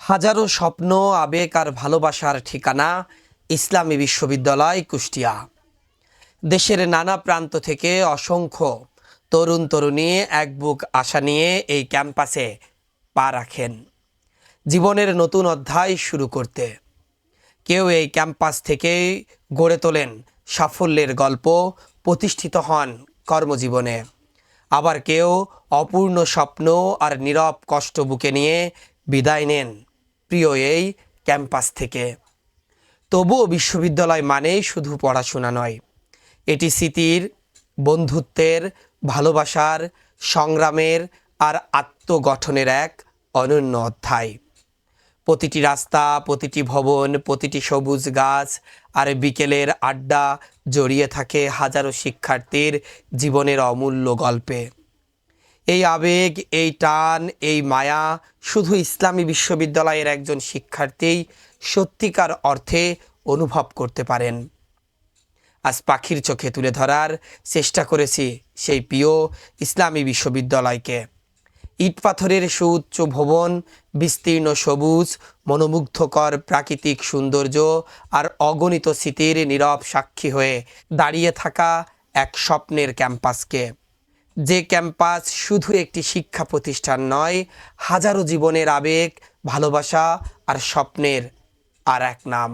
হাজারো স্বপ্ন, আবেগ আর ভালোবাসার ঠিকানা ইসলামী বিশ্ববিদ্যালয় কুষ্টিয়া। দেশের নানা প্রান্ত থেকে অসংখ্য তরুণ তরুণী এক বুক আশা নিয়ে এই ক্যাম্পাসে পা রাখেন জীবনের নতুন অধ্যায় শুরু করতে। কেউ এই ক্যাম্পাস থেকেই গড়ে তোলেন সাফল্যের গল্প, প্রতিষ্ঠিত হন কর্মজীবনে। আবার কেউ অপূর্ণ স্বপ্ন আর নীরব কষ্ট বুকে নিয়ে বিদায় নেন প্রিয় এই ক্যাম্পাস থেকে। তবুও বিশ্ববিদ্যালয় মানেই শুধু পড়াশোনা নয়, এটি স্মৃতির, বন্ধুত্বের, ভালোবাসার, সংগ্রামের আর আত্মগঠনের এক অনন্য অধ্যায়। প্রতিটি রাস্তা, প্রতিটি ভবন, প্রতিটি সবুজ গাছ আর বিকেলের আড্ডা জড়িয়ে থাকে হাজারো শিক্ষার্থীর জীবনের অমূল্য গল্পে। এই আবেগ, এই টান, এই মায়া শুধু ইসলামী বিশ্ববিদ্যালয়ের একজন শিক্ষার্থীই সত্যিকার অর্থে অনুভব করতে পারেন। আজ পাখির চোখে তুলে ধরার চেষ্টা করেছি সেই প্রিয় ইসলামী বিশ্ববিদ্যালয়কে। ইট পাথরের সুউচ্চ ভবন, বিস্তীর্ণ সবুজ, মনোমুগ্ধকর প্রাকৃতিক সৌন্দর্য আর অগণিত স্মৃতির নীরব সাক্ষী হয়ে দাঁড়িয়ে থাকা এক স্বপ্নের ক্যাম্পাসকে। যে ক্যাম্পাস শুধু একটি শিক্ষা প্রতিষ্ঠান নয়, হাজারো জীবনের আবেগ, ভালোবাসা আর স্বপ্নের আর এক নাম।